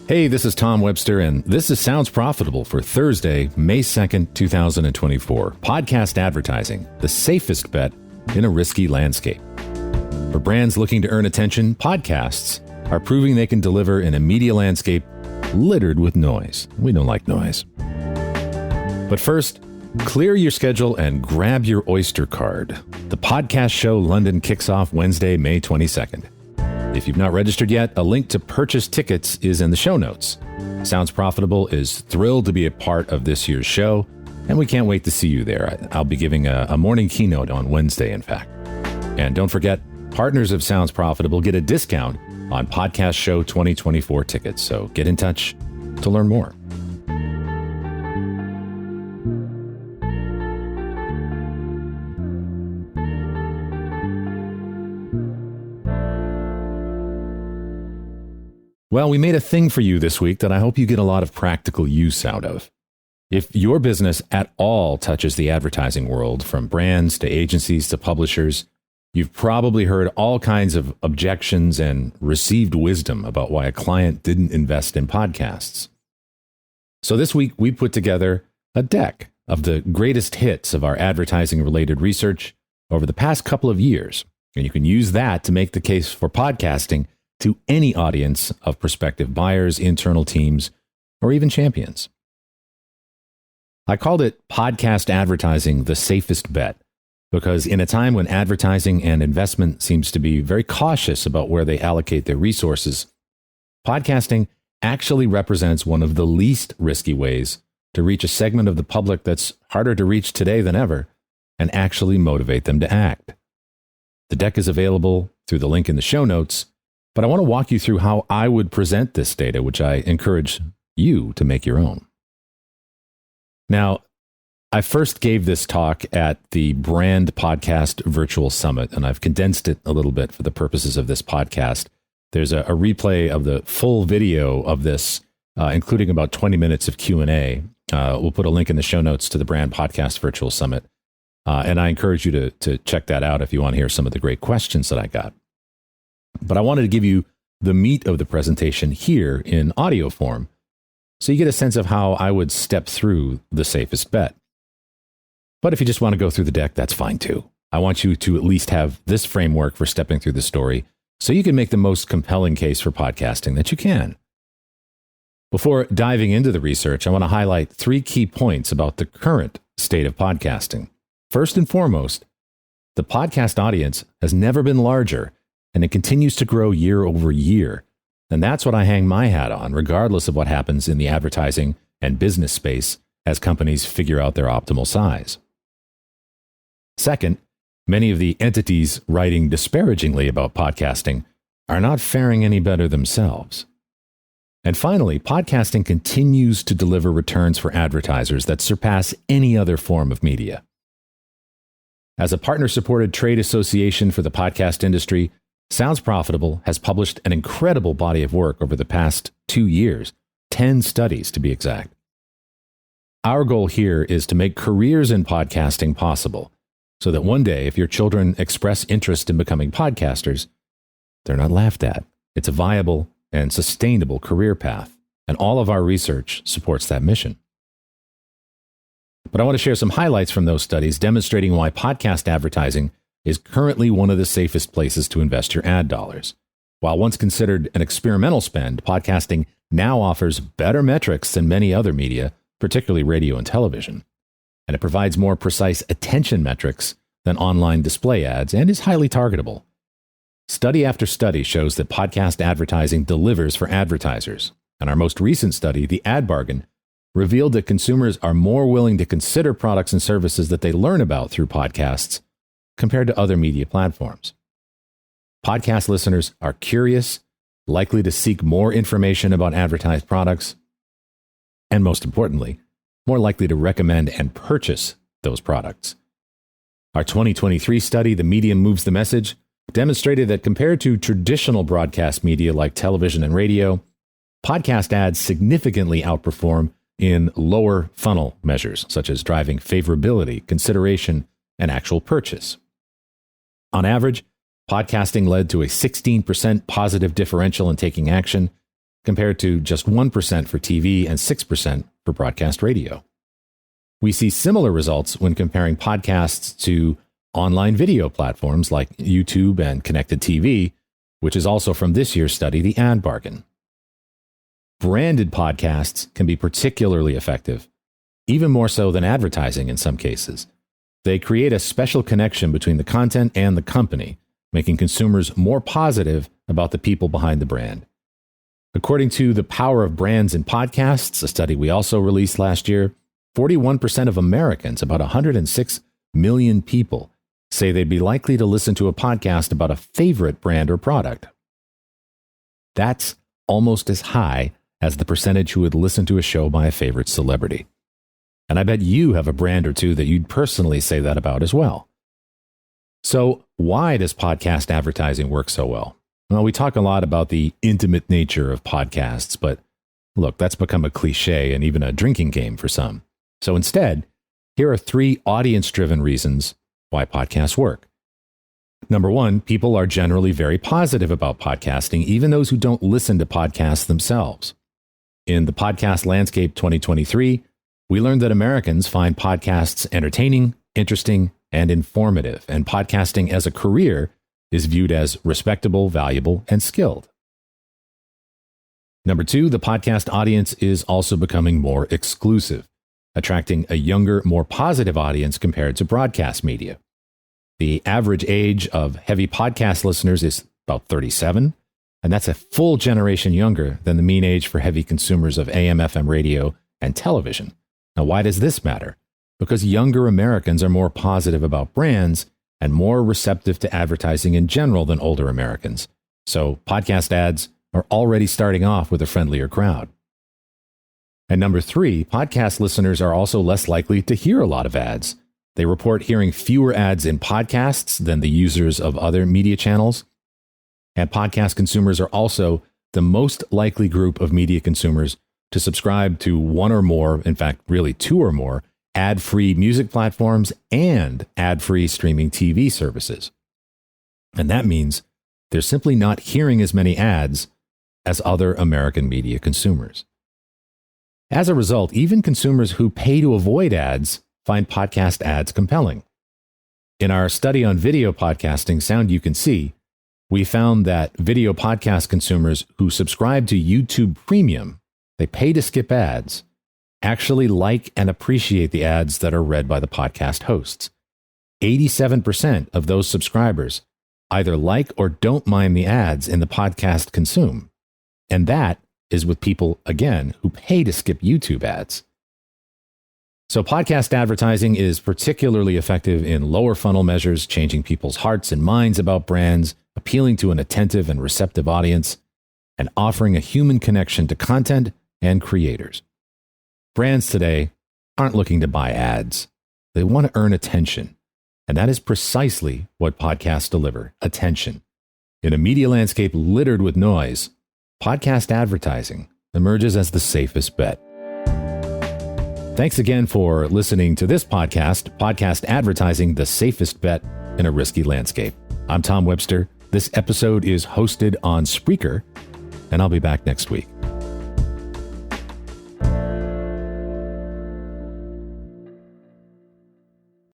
Hey, this is Tom Webster, and this is Sounds Profitable for Thursday, May 2nd, 2024. Podcast advertising, the safest bet in a risky landscape. For brands looking to earn attention, podcasts are proving they can deliver in a media landscape littered with noise. We don't like noise. But first, clear your schedule and grab your Oyster card. The podcast show London kicks off Wednesday, May 22nd. If you've not registered yet, a link to purchase tickets is in the show notes. Sounds Profitable is thrilled to be a part of this year's show, and we can't wait to see you there. I'll be giving a morning keynote on Wednesday, in fact. And don't forget, partners of Sounds Profitable get a discount on Podcast Show 2024 tickets, so get in touch to learn more. Well, we made a thing for you this week that I hope you get a lot of practical use out of. If your business at all touches the advertising world, from brands to agencies to publishers, you've probably heard all kinds of objections and received wisdom about why a client didn't invest in podcasts. So this week, we put together a deck of the greatest hits of our advertising-related research over the past couple of years, and you can use that to make the case for podcasting to any audience of prospective buyers, internal teams, or even champions. I called it Podcast Advertising, the Safest Bet, because in a time when advertising and investment seems to be very cautious about where they allocate their resources, podcasting actually represents one of the least risky ways to reach a segment of the public that's harder to reach today than ever and actually motivate them to act. The deck is available through the link in the show notes, but I want to walk you through how I would present this data, which I encourage you to make your own. Now, I first gave this talk at the Brand Podcast Virtual Summit, and I've condensed it a little bit for the purposes of this podcast. There's a replay of the full video of this, including about 20 minutes of Q&A. We'll put a link in the show notes to the Brand Podcast Virtual Summit, and I encourage you to check that out if you want to hear some of the great questions that I got. But I wanted to give you the meat of the presentation here in audio form, so you get a sense of how I would step through the safest bet. But if you just want to go through the deck, that's fine too. I want you to at least have this framework for stepping through the story so you can make the most compelling case for podcasting that you can. Before diving into the research, I want to highlight 3 key points about the current state of podcasting. First and foremost, the podcast audience has never been larger, and it continues to grow year over year. And that's what I hang my hat on, regardless of what happens in the advertising and business space as companies figure out their optimal size. Second, many of the entities writing disparagingly about podcasting are not faring any better themselves. And finally, podcasting continues to deliver returns for advertisers that surpass any other form of media. As a partner-supported trade association for the podcast industry, Sounds Profitable has published an incredible body of work over the past 2 years, 10 studies to be exact. Our goal here is to make careers in podcasting possible, so that one day, if your children express interest in becoming podcasters, they're not laughed at. It's a viable and sustainable career path, and all of our research supports that mission. But I want to share some highlights from those studies demonstrating why podcast advertising is currently one of the safest places to invest your ad dollars. While once considered an experimental spend, podcasting now offers better metrics than many other media, particularly radio and television. And it provides more precise attention metrics than online display ads and is highly targetable. Study after study shows that podcast advertising delivers for advertisers. And our most recent study, The Ad Bargain, revealed that consumers are more willing to consider products and services that they learn about through podcasts compared to other media platforms. Podcast listeners are curious, likely to seek more information about advertised products, and most importantly, more likely to recommend and purchase those products. Our 2023 study, The Medium Moves the Message, demonstrated that compared to traditional broadcast media like television and radio, podcast ads significantly outperform in lower funnel measures, such as driving favorability, consideration, and actual purchase. On average, podcasting led to a 16% positive differential in taking action, compared to just 1% for TV and 6% for broadcast radio. We see similar results when comparing podcasts to online video platforms like YouTube and connected TV, which is also from this year's study, The Ad Bargain. Branded podcasts can be particularly effective, even more so than advertising in some cases. They create a special connection between the content and the company, making consumers more positive about the people behind the brand. According to The Power of Brands in Podcasts, a study we also released last year, 41% of Americans, about 106 million people, say they'd be likely to listen to a podcast about a favorite brand or product. That's almost as high as the percentage who would listen to a show by a favorite celebrity. And I bet you have a brand or two that you'd personally say that about as well. So why does podcast advertising work so well? Well, we talk a lot about the intimate nature of podcasts, but look, that's become a cliche and even a drinking game for some. So instead, here are 3 audience-driven reasons why podcasts work. Number 1, people are generally very positive about podcasting, even those who don't listen to podcasts themselves. In the Podcast Landscape 2023, we learned that Americans find podcasts entertaining, interesting, and informative, and podcasting as a career is viewed as respectable, valuable, and skilled. Number 2, the podcast audience is also becoming more exclusive, attracting a younger, more positive audience compared to broadcast media. The average age of heavy podcast listeners is about 37, and that's a full generation younger than the mean age for heavy consumers of AM/FM radio and television. Now, why does this matter? Because younger Americans are more positive about brands and more receptive to advertising in general than older Americans. So podcast ads are already starting off with a friendlier crowd. And number 3, podcast listeners are also less likely to hear a lot of ads. They report hearing fewer ads in podcasts than the users of other media channels. And podcast consumers are also the most likely group of media consumers to subscribe to one or more, in fact, really 2 or more, ad-free music platforms and ad-free streaming TV services. And that means they're simply not hearing as many ads as other American media consumers. As a result, even consumers who pay to avoid ads find podcast ads compelling. In our study on video podcasting, Sound You Can See, we found that video podcast consumers who subscribe to YouTube Premium, they pay to skip ads, actually like and appreciate the ads that are read by the podcast hosts. 87% of those subscribers either like or don't mind the ads in the podcast consume. And that is with people, again, who pay to skip YouTube ads. So podcast advertising is particularly effective in lower funnel measures, changing people's hearts and minds about brands, appealing to an attentive and receptive audience, and offering a human connection to content and creators. Brands today aren't looking to buy ads. They want to earn attention. And that is precisely what podcasts deliver, attention. In a media landscape littered with noise, podcast advertising emerges as the safest bet. Thanks again for listening to this podcast Advertising, the Safest Bet in a Risky Landscape. I'm Tom Webster. This episode is hosted on Spreaker, and I'll be back next week.